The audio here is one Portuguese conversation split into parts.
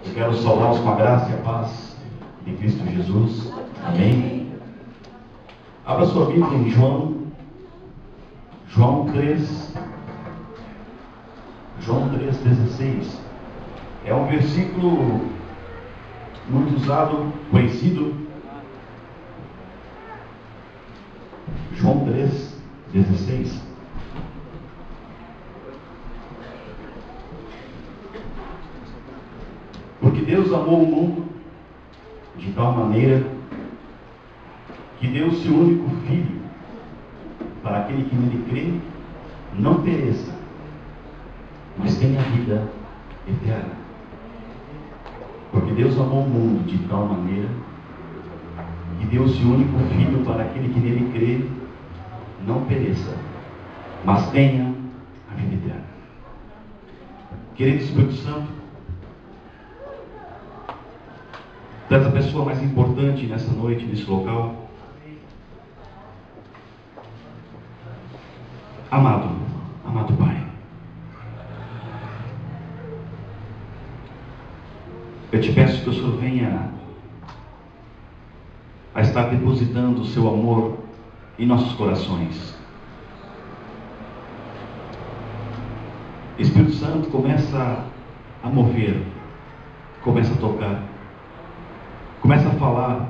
Eu quero saudá-los com a graça e a paz de Cristo Jesus. Amém. Abra sua Bíblia em João 3,16. É um versículo muito usado, conhecido. João 3,16. Porque Deus amou o mundo de tal maneira que deu seu único Filho, para aquele que nele crê, não pereça, mas tenha vida eterna. Porque Deus amou o mundo de tal maneira que deu seu único Filho, para aquele que nele crê, não pereça, mas tenha a vida eterna. Querido Espírito Santo, tu és a pessoa mais importante nessa noite, nesse local. Amado Pai, eu te peço que o Senhor venha a estar depositando o seu amor em nossos corações. Espírito Santo, começa a mover, começa a tocar, começa a falar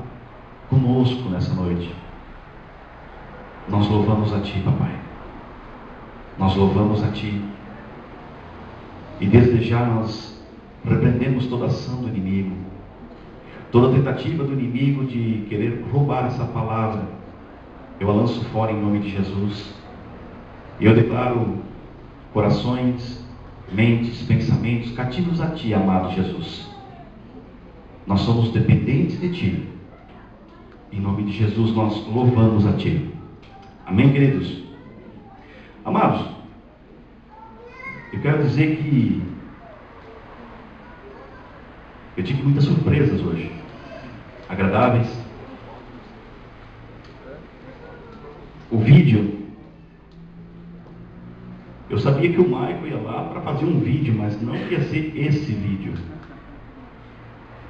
conosco nessa noite. Nós louvamos a Ti, Papai. Nós louvamos a Ti. E desde já nós repreendemos toda ação do inimigo, toda tentativa do inimigo de querer roubar essa palavra. Eu a lanço fora em nome de Jesus. E eu declaro corações, mentes, pensamentos cativos a Ti, amado Jesus. Nós somos dependentes de Ti. Em nome de Jesus nós louvamos a Ti. Amém, queridos? Amados, eu quero dizer que eu tive muitas surpresas hoje, agradáveis. O vídeo, eu sabia que o Michael ia lá para fazer um vídeo, mas não ia ser esse vídeo.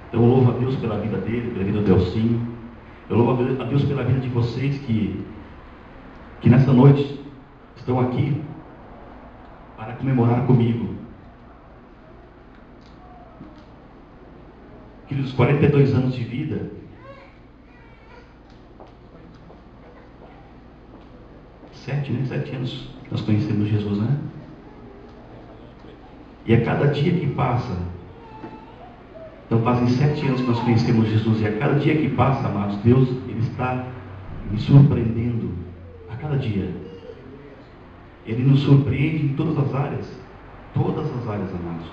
Então eu louvo a Deus pela vida dele, pela vida do Delcinho. Eu louvo a Deus pela vida de vocês que nessa noite estão aqui para comemorar comigo. Aqueles 42 anos de vida, sete anos nós conhecemos Jesus, né? E a cada dia que passa, então fazem 7 anos que nós conhecemos Jesus, e a cada dia que passa, amados, Deus, Ele está me surpreendendo a cada dia. Ele nos surpreende em todas as áreas, amados.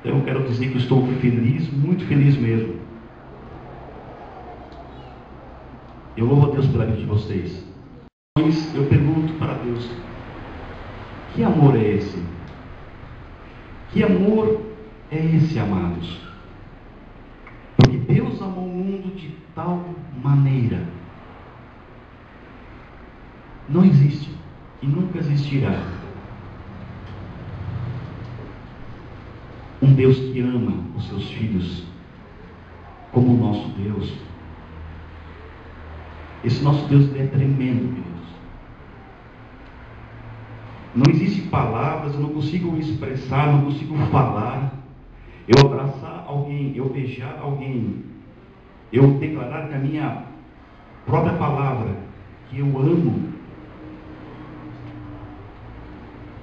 Então eu quero dizer que eu estou feliz, muito feliz mesmo. Eu louvo a Deus pela vida de vocês. Eu pergunto para Deus: que amor é esse? Que amor é esse, amados? Porque Deus amou o mundo de tal maneira. Não existe e nunca existirá um Deus que ama os seus filhos como o nosso Deus. Esse nosso Deus é tremendo, queridos. Não existem palavras, eu não consigo expressar, não consigo falar. Eu abraçar alguém, eu beijar alguém, eu declarar com a minha própria palavra que eu amo.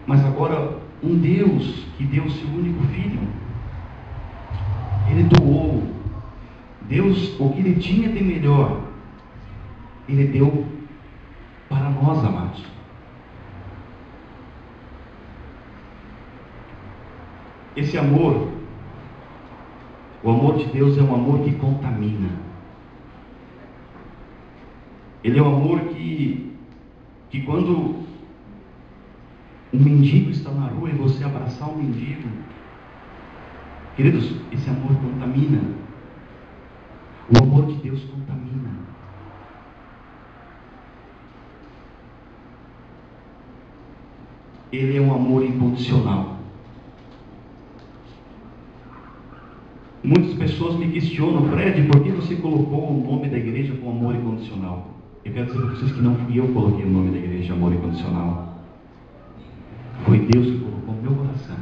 Mas agora, um Deus que deu seu único Filho, Ele doou. Deus, o que Ele tinha de melhor, Ele deu para nós, amados. Esse amor, o amor de Deus é um amor que contamina. Ele é um amor que quando um mendigo está na rua e você abraçar um mendigo, queridos, esse amor contamina. O amor de Deus contamina. Ele é um amor incondicional. Muitas pessoas me questionam: Fred, por que você colocou o nome da igreja com amor incondicional? Eu quero dizer para vocês que não fui eu que coloquei o nome da igreja Amor Incondicional. Foi Deus que colocou no meu coração.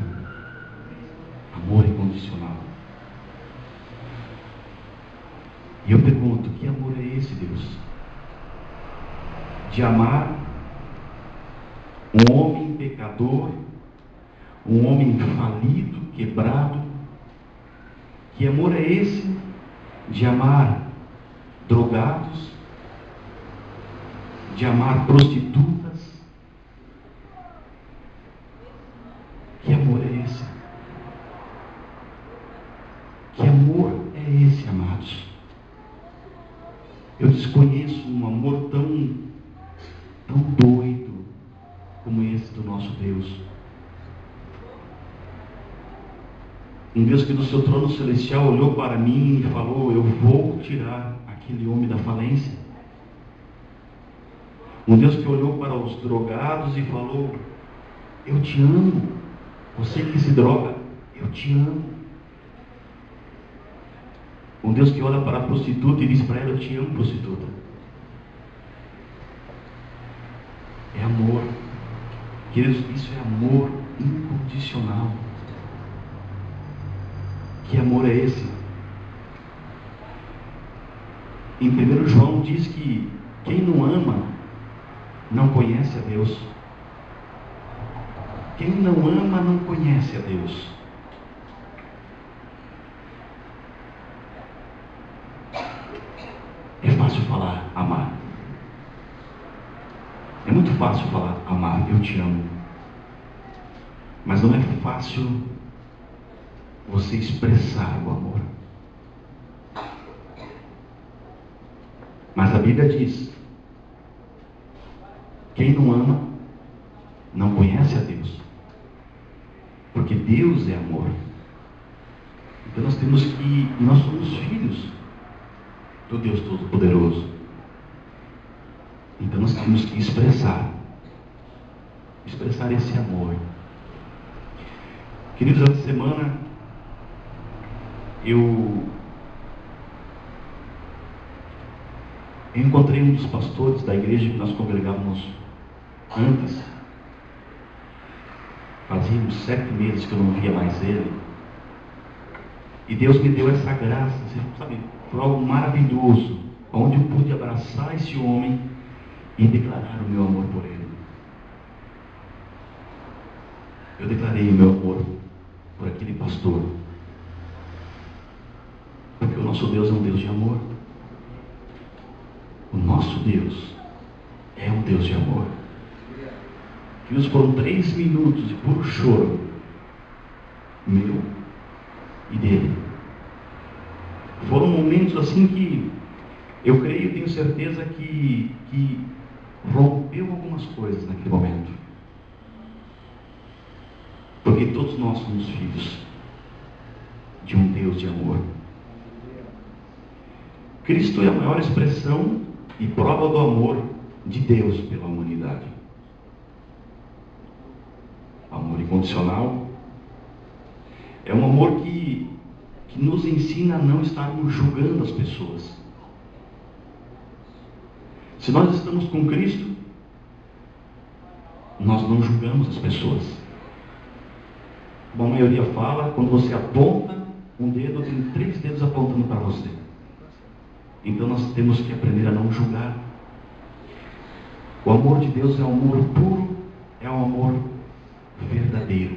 Amor incondicional. E eu pergunto: que amor é esse, Deus? De amar um homem pecador, um homem falido, quebrado. Que amor é esse de amar drogados, de amar prostitutas? Que amor é esse? Que amor é esse, amados? Eu desconheço um amor tão doido como esse do nosso Deus. Um Deus que do seu trono celestial olhou para mim e falou: eu vou tirar aquele homem da falência. Um Deus que olhou para os drogados e falou: eu te amo. Você que se droga, eu te amo. Um Deus que olha para a prostituta e diz para ela: eu te amo, prostituta. É amor. Queridos, isso é amor incondicional. Que amor é esse? Em 1 João diz que quem não ama não conhece a Deus. Quem não ama não conhece a Deus. É fácil falar amar. É muito fácil falar amar, eu te amo. Mas não é fácil você expressar o amor. Mas a Bíblia diz: quem não ama não conhece a Deus, porque Deus é amor. Então nós somos filhos do Deus Todo-Poderoso. Então nós temos que expressar esse amor. Queridos, essa semana eu encontrei um dos pastores da igreja que nós congregávamos antes. Fazia uns 7 meses que eu não via mais ele. E Deus me deu essa graça, sabe? Foi algo maravilhoso, onde eu pude abraçar esse homem e declarar o meu amor por ele. Eu declarei o meu amor por aquele pastor. Porque o nosso Deus é um Deus de amor. O nosso Deus é um Deus de amor. Que nos foram 3 minutos de puro choro, meu e dele. Foram momentos assim que eu creio, tenho certeza que rompeu algumas coisas naquele momento. Porque todos nós somos filhos de um Deus de amor. Cristo é a maior expressão e prova do amor de Deus pela humanidade. Amor incondicional é um amor que nos ensina a não estarmos julgando as pessoas. Se nós estamos com Cristo, nós não julgamos as pessoas. Como a maioria fala, quando você aponta um dedo, tem 3 dedos apontando para você. Então nós temos que aprender a não julgar. O amor de Deus é um amor puro, é um amor verdadeiro.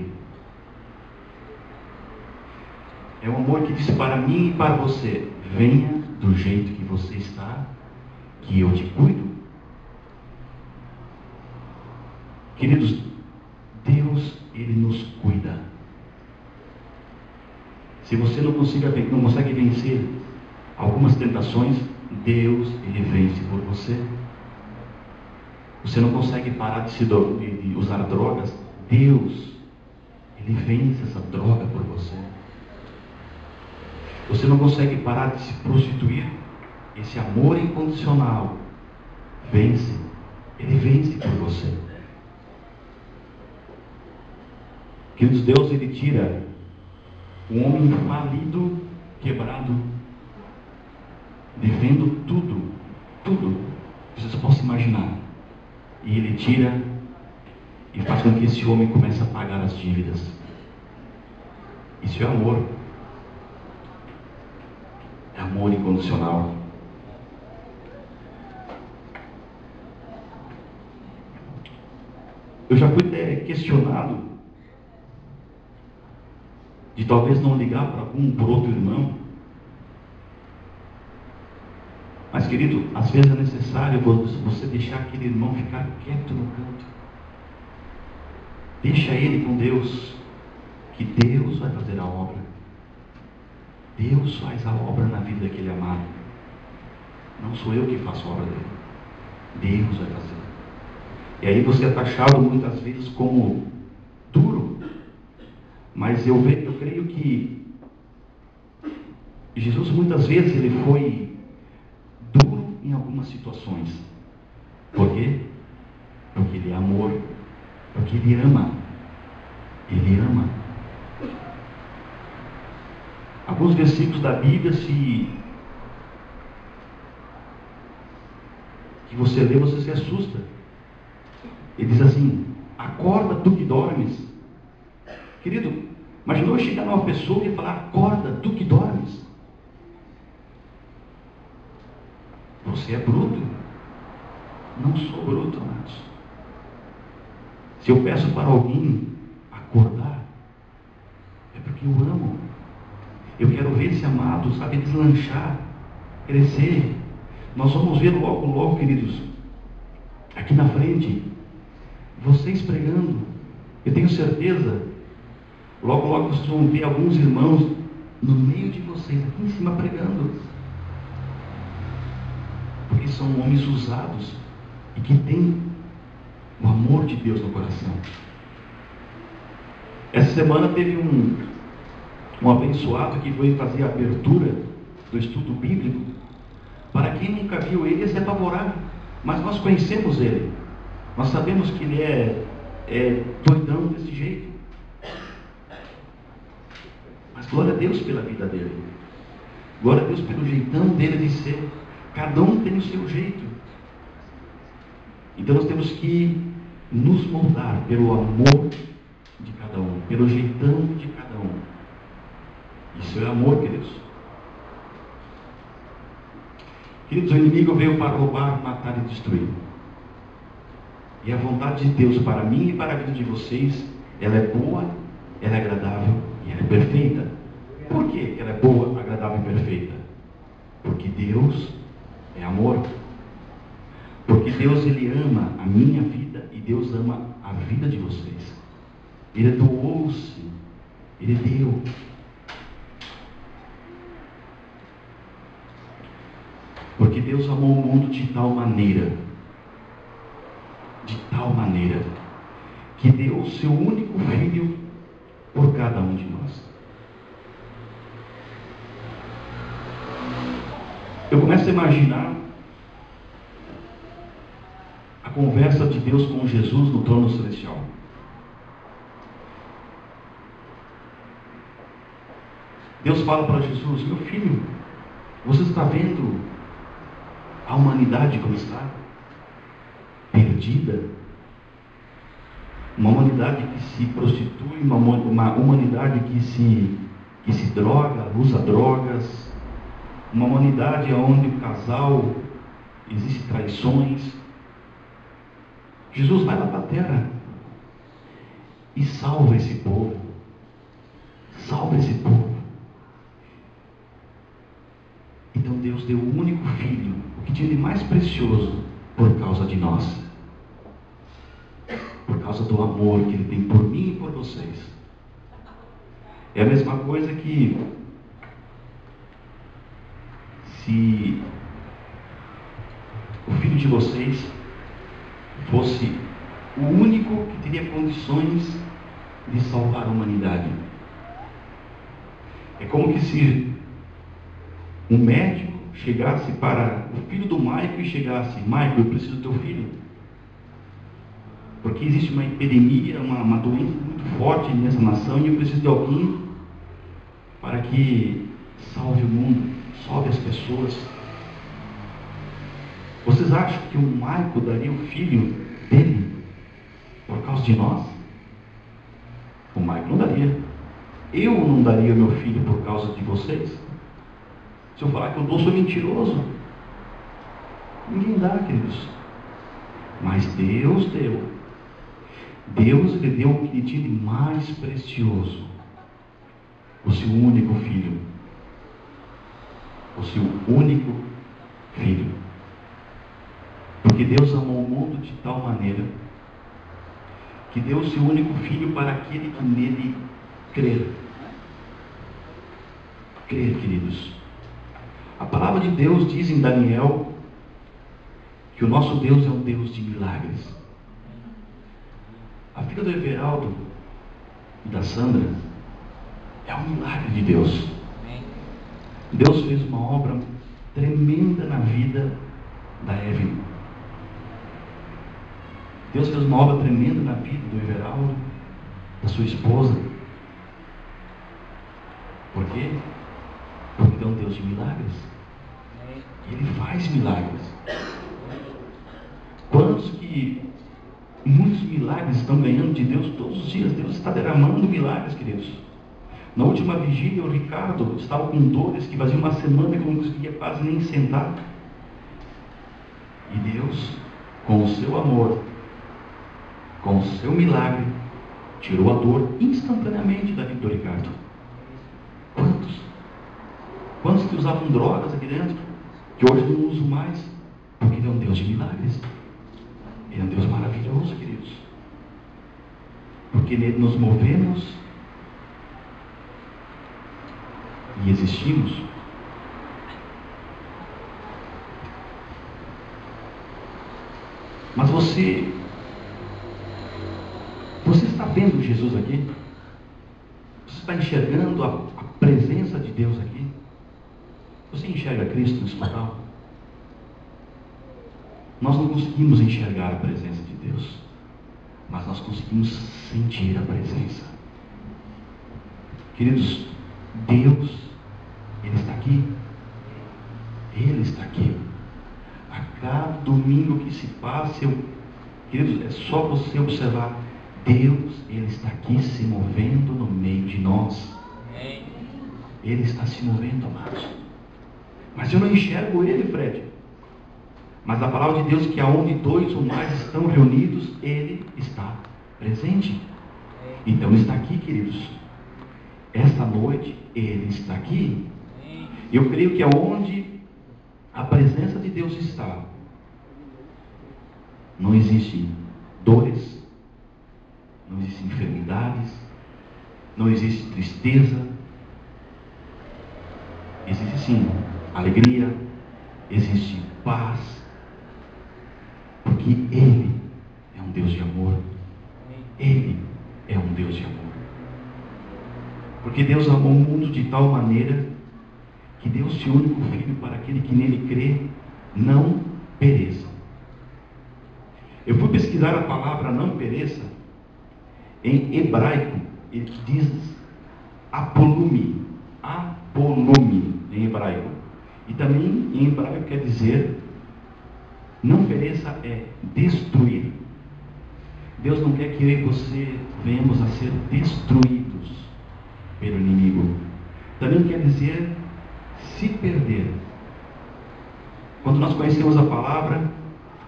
É um amor que diz para mim e para você: venha do jeito que você está, que eu te cuido. Queridos, Deus, Ele nos cuida. Se você não consegue vencer algumas tentações, Deus, Ele vence por você. Você não consegue parar de usar drogas, Deus, Ele vence essa droga por você. Você não consegue parar de se prostituir, esse amor incondicional vence, Ele vence por você. Queridos, Deus, Ele tira um homem falido quebrado, devendo tudo que vocês possam imaginar. E ele tira e faz com que esse homem comece a pagar as dívidas. Isso é amor. É amor incondicional. Eu já fui até questionado de talvez não ligar por outro irmão. Mas, querido, às vezes é necessário você deixar aquele irmão ficar quieto no canto. Deixa ele com Deus, que Deus vai fazer a obra. Deus faz a obra na vida daquele amado. Não sou eu que faço a obra dele. Deus vai fazer. E aí você é taxado muitas vezes como duro. Mas eu creio que Jesus muitas vezes ele foi duro em algumas situações. Por quê? Porque ele é amor. Porque ele ama. Ele ama. Alguns versículos da Bíblia, que você lê, você se assusta. Ele diz assim: acorda tu que dormes. Querido, imaginou eu chegar numa pessoa e falar: acorda tu que dormes. Você é bruto? Não sou bruto, amados. Se eu peço para alguém acordar, é porque eu amo. Eu quero ver esse amado, sabe, deslanchar, crescer. Nós vamos ver logo, queridos, aqui na frente, vocês pregando. Eu tenho certeza, logo vocês vão ver alguns irmãos no meio de vocês, aqui em cima pregando. Porque são homens usados e que têm o amor de Deus no coração. Essa semana teve um abençoado que veio fazer a abertura do estudo bíblico. Para quem nunca viu ele, ia se apavorar. Mas nós conhecemos ele. Nós sabemos que ele é doidão desse jeito. Mas glória a Deus pela vida dele. Glória a Deus pelo jeitão dele de ser. Cada um tem o seu jeito. Então nós temos que nos moldar pelo amor de cada um, pelo jeitão de cada um. Isso é amor, queridos. Queridos, o inimigo veio para roubar, matar e destruir. E a vontade de Deus para mim e para a vida de vocês, ela é boa, ela é agradável e ela é perfeita. Por que ela é boa, agradável e perfeita? Porque Deus é amor. Porque Deus, Ele ama a minha vida e Deus ama a vida de vocês. Ele doou-se, Ele deu. Porque Deus amou o mundo de tal maneira, que deu o seu único filho por cada um de nós. Eu começo a imaginar a conversa de Deus com Jesus no trono celestial. Deus fala para Jesus: meu filho, você está vendo a humanidade como está? Perdida. Uma humanidade que se prostitui, uma humanidade que se droga, usa drogas, uma humanidade onde o casal existe traições. Jesus vai lá para a terra e salva esse povo. Salva esse povo. Então Deus deu o único filho, o que tinha de mais precioso, por causa de nós. Por causa do amor que Ele tem por mim e por vocês. É a mesma coisa que se o filho de vocês fosse o único que teria condições de salvar a humanidade. É como que se um médico chegasse para o filho do Michael e chegasse: Michael, eu preciso do teu filho. Porque existe uma epidemia, uma doença muito forte nessa nação e eu preciso de alguém para que salve o mundo, salve as pessoas. Vocês acham que o Maico daria o filho dele por causa de nós? O Maico não daria. Eu não daria meu filho por causa de vocês. Se eu falar que eu dou, sou mentiroso. Ninguém dá, queridos. Mas Deus deu. Deus lhe deu o que lhe tinha de mais precioso. O seu único filho. O seu único filho. Porque Deus amou o mundo de tal maneira que deu o seu único filho para aquele que nele crer. Crer, queridos. A palavra de Deus diz em Daniel que o nosso Deus é um Deus de milagres. A filha do Everaldo e da Sandra é um milagre de Deus. Deus fez uma obra tremenda na vida da Evelyn. Deus fez uma obra tremenda na vida do Everaldo, da sua esposa. Por quê? Porque Ele é um Deus de milagres. Ele faz milagres. Quantos que muitos milagres estão ganhando de Deus todos os dias? Deus está derramando milagres, queridos. Na última vigília, o Ricardo estava com dores que fazia uma semana que não conseguia quase nem sentar. E Deus, com o seu amor, com o seu milagre, tirou a dor instantaneamente da vida do Ricardo. Quantos? Quantos que usavam drogas aqui dentro, que hoje não usam mais, porque Ele é um Deus de milagres. Ele é um Deus maravilhoso, queridos. Porque nele nos movemos e existimos. Mas você está vendo Jesus aqui? Você está enxergando a presença de Deus aqui? Você enxerga Cristo nesse local? Nós não conseguimos enxergar a presença de Deus, mas nós conseguimos sentir a presença. Queridos, Deus, Ele está aqui. Ele está aqui. A cada domingo que se passa, queridos, é só você observar. Deus, Ele está aqui se movendo no meio de nós. Ele está se movendo, amados. Mas eu não enxergo Ele, Fred. Mas a palavra de Deus é que aonde dois ou mais estão reunidos, Ele está presente. Então Ele está aqui, queridos. Esta noite, Ele está aqui. Eu creio que aonde a presença de Deus está, não existe dores, não existem enfermidades, não existe tristeza. Existe sim alegria, existe paz, porque Ele é um Deus de amor. Ele é um Deus de amor. Porque Deus amou o mundo de tal maneira que deu o seu único filho para aquele que nele crê não pereça. Eu fui pesquisar a palavra não pereça em hebraico. Ele diz apolume em hebraico. E também em hebraico quer dizer não pereça é destruir. Deus não quer que eu e você venhamos a ser destruídos pelo inimigo. Também quer dizer se perder. Quando nós conhecemos a palavra,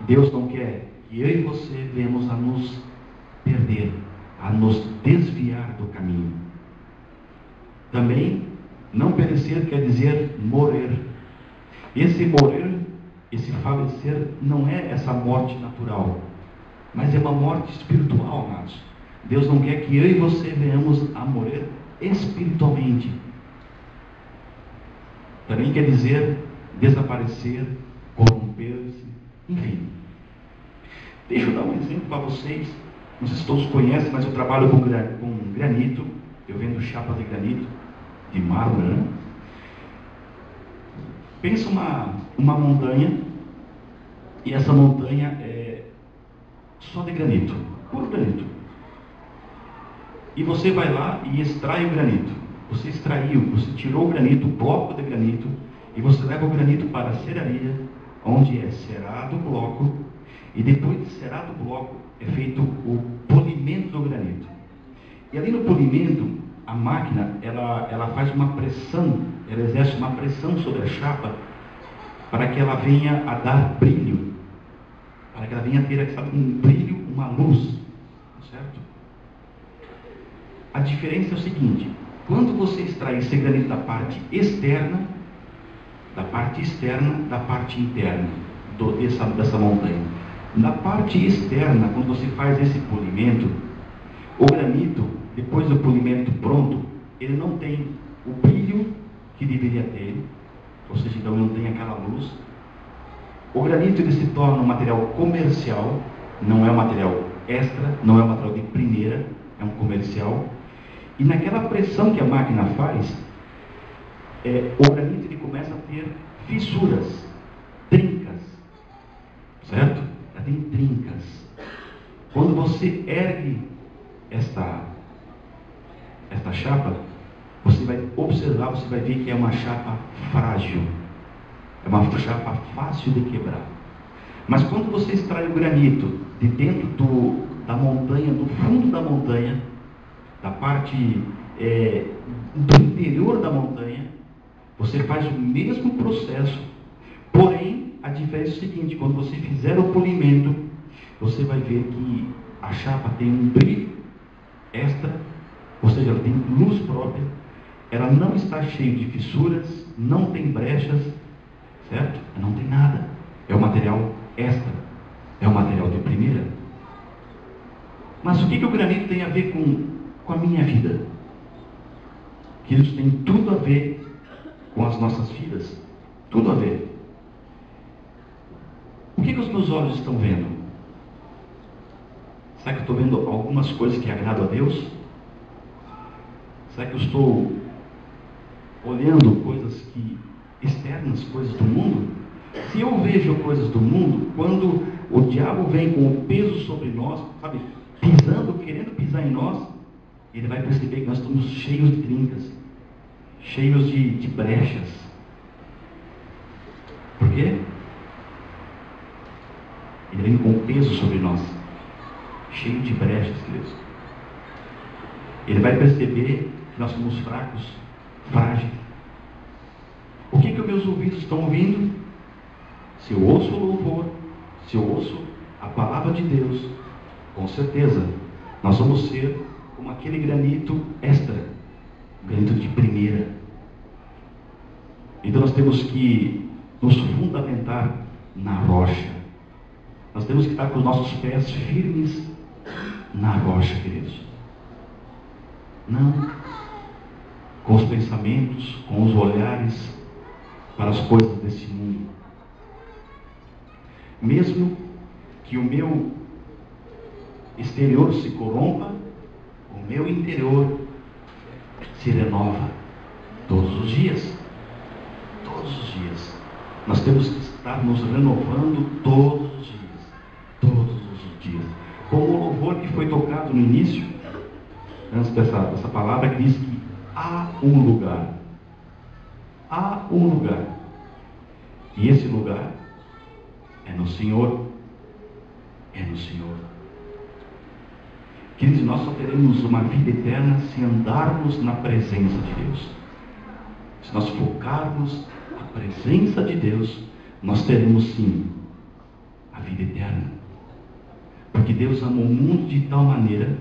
Deus não quer que eu e você venhamos a nos perder, a nos desviar do caminho. Também não perecer quer dizer morrer. Esse morrer, esse falecer, não é essa morte natural, mas é uma morte espiritual, amados. Deus não quer que eu e você venhamos a morrer espiritualmente. Também quer dizer desaparecer, corromper-se, enfim. Deixa eu dar um exemplo para vocês. Não sei se todos conhecem, mas eu trabalho com granito. Eu vendo chapa de granito, de mármore, né? Pensa uma montanha, e essa montanha é só de granito, puro granito. E você vai lá e extrai o granito. você extraiu, você tirou o granito, o bloco de granito, e você leva o granito para a serraria, onde é cerado o bloco, e depois de cerado o bloco, é feito o polimento do granito. E ali no polimento, a máquina, ela faz uma pressão, ela exerce uma pressão sobre a chapa, para que ela venha a dar brilho, para que ela venha a ter, sabe, um brilho, uma luz, certo? A diferença é o seguinte: quando você extrai esse granito da parte externa, da parte interna dessa montanha. Na parte externa, quando você faz esse polimento, o granito, depois do polimento pronto, ele não tem o brilho que deveria ter, ou seja, então ele não tem aquela luz. O granito ele se torna um material comercial, não é um material extra, não é um material de primeira, é um comercial. E naquela pressão que a máquina faz, o granito ele começa a ter fissuras, trincas, certo? Já tem trincas. Quando você ergue esta chapa, você vai observar, você vai ver que é uma chapa frágil, é uma chapa fácil de quebrar. Mas quando você extrai o granito de dentro da montanha, do fundo da montanha, da parte do interior da montanha, você faz o mesmo processo, porém a diferença é o seguinte: quando você fizer o polimento, você vai ver que a chapa tem um brilho extra, ou seja, ela tem luz própria, ela não está cheia de fissuras, não tem brechas, certo? Não tem nada, é um material extra, é um material de primeira. Mas o que o granito tem a ver com a minha vida? Que isso tem tudo a ver com as nossas vidas, tudo a ver. O que os meus olhos estão vendo? Será que eu estou vendo algumas coisas que agradam a Deus? Será que eu estou olhando coisas externas, coisas do mundo? Se eu vejo coisas do mundo, quando o diabo vem com o peso sobre nós, sabe, querendo pisar em nós, ele vai perceber que nós estamos cheios de trincas, cheios de brechas. Por quê? Ele vem com o peso sobre nós, cheio de brechas, queridos. Ele vai perceber que nós somos fracos, frágeis. O que os meus ouvidos estão ouvindo? Se eu ouço o louvor, se eu ouço a palavra de Deus, com certeza nós vamos ser como aquele granito extra, granito de primeira. Então nós temos que nos fundamentar na rocha. Nós temos que estar com os nossos pés firmes na rocha, queridos. Não com os pensamentos, com os olhares para as coisas desse mundo. Mesmo que o meu exterior se corrompa, o meu interior se renova todos os dias. Todos os dias. Nós temos que estar nos renovando todos os dias. Todos os dias. Como o louvor que foi tocado no início, antes dessa palavra, que diz que há um lugar. Há um lugar. E esse lugar é no Senhor. É no Senhor. Queridos, nós só teremos uma vida eterna se andarmos na presença de Deus. Se nós focarmos a presença de Deus, nós teremos sim a vida eterna. Porque Deus amou o mundo de tal maneira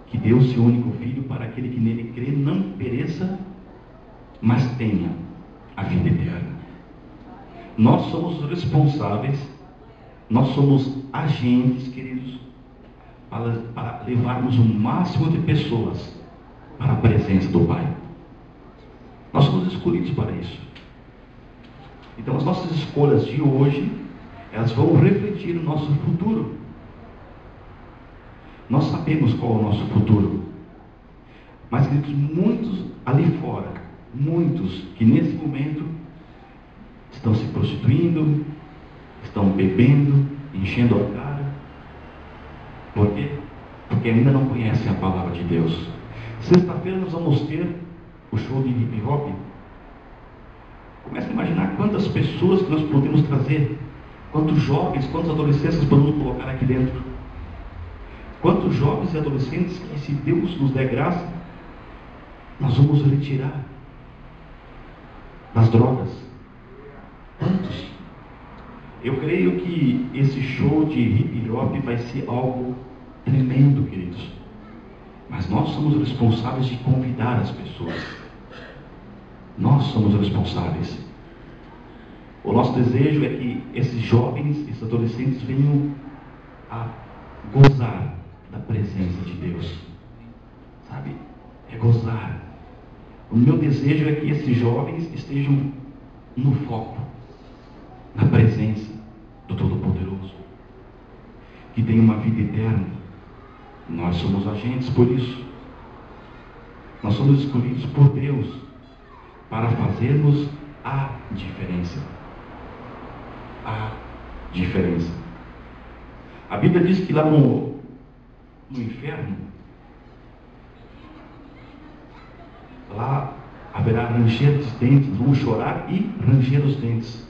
que deu o seu único Filho para aquele que nele crê não pereça, mas tenha a vida eterna. Nós somos responsáveis, nós somos agentes, queridos, para levarmos o máximo de pessoas para a presença do Pai. Nós somos escolhidos para isso. Então as nossas escolhas de hoje, elas vão refletir o nosso futuro. Nós sabemos qual é o nosso futuro. Mas, queridos, muitos ali fora, muitos que nesse momento estão se prostituindo, estão bebendo, enchendo a cara. Por quê? Porque ainda não conhecem a palavra de Deus. Sexta-feira nós vamos ter o show de hip hop, comece a imaginar quantas pessoas que nós podemos trazer, quantos jovens, quantos adolescentes podemos colocar aqui dentro. Quantos jovens e adolescentes que, se Deus nos der graça, nós vamos retirar das drogas. Quantos? Eu creio que esse show de hip hop vai ser algo tremendo, queridos. Mas nós somos responsáveis de convidar as pessoas. Nós somos responsáveis. O nosso desejo é que esses jovens, esses adolescentes venham a gozar da presença de Deus. Sabe? É gozar. O meu desejo é que esses jovens estejam no foco, na presença do Todo-Poderoso, que tem uma vida eterna. Nós somos agentes por isso. Nós somos escolhidos por Deus para fazermos a diferença. A diferença. A Bíblia diz que lá no inferno, lá haverá ranger dos dentes, vamos chorar e ranger os dentes.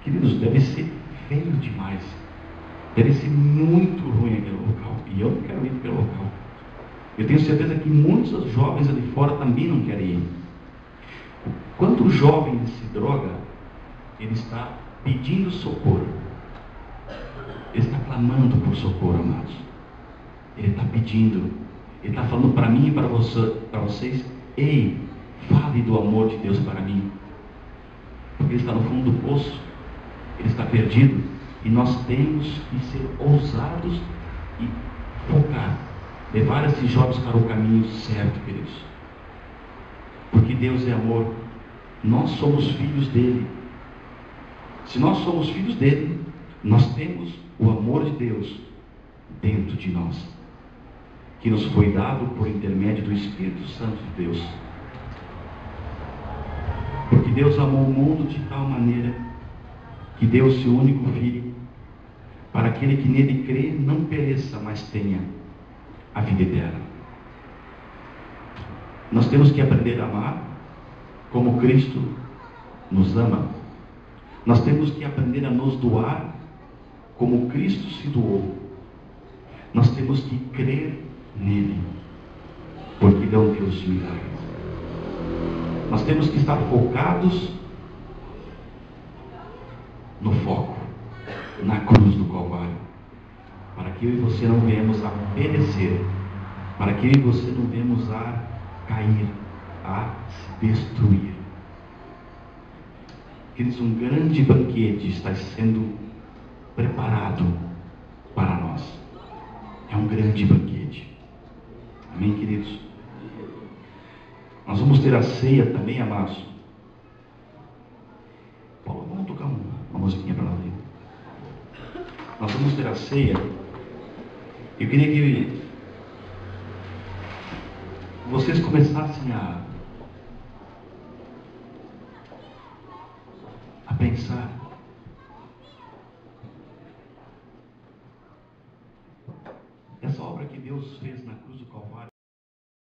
Queridos, deve ser feio demais. Deve ser muito ruim aquele local. E eu não quero ir para aquele local. Eu tenho certeza que muitos jovens ali fora também não querem ir. Quando o jovem se droga, ele está pedindo socorro. Ele está clamando por socorro, amados. Ele está pedindo. Ele está falando para mim e para vocês: ei, fale do amor de Deus para mim. Porque ele está no fundo do poço. Ele está perdido. E nós temos que ser ousados e focar. Levar esses jovens para o caminho certo, queridos. Porque Deus é amor. Nós somos filhos dele. Se nós somos filhos dele, nós temos o amor de Deus dentro de nós, que nos foi dado por intermédio do Espírito Santo de Deus. Porque Deus amou o mundo de tal maneira que deu o seu único Filho, para aquele que nele crê não pereça, mas tenha a vida eterna. Nós temos que aprender a amar como Cristo nos ama. Nós temos que aprender a nos doar como Cristo se doou. Nós temos que crer nele, porque ele é um Deus de milagres. Nós temos que estar focados no foco, na cruz do Calvário, para que eu e você não venhamos a perecer, para que eu e você não venhamos a cair, a se destruir. Queridos, um grande banquete está sendo preparado para nós. É um grande banquete. Amém, queridos? Nós vamos ter a ceia também, amados. Paulo, vamos tocar uma musiquinha para nós aí. Nós vamos ter a ceia. Eu queria que vocês começassem a pensar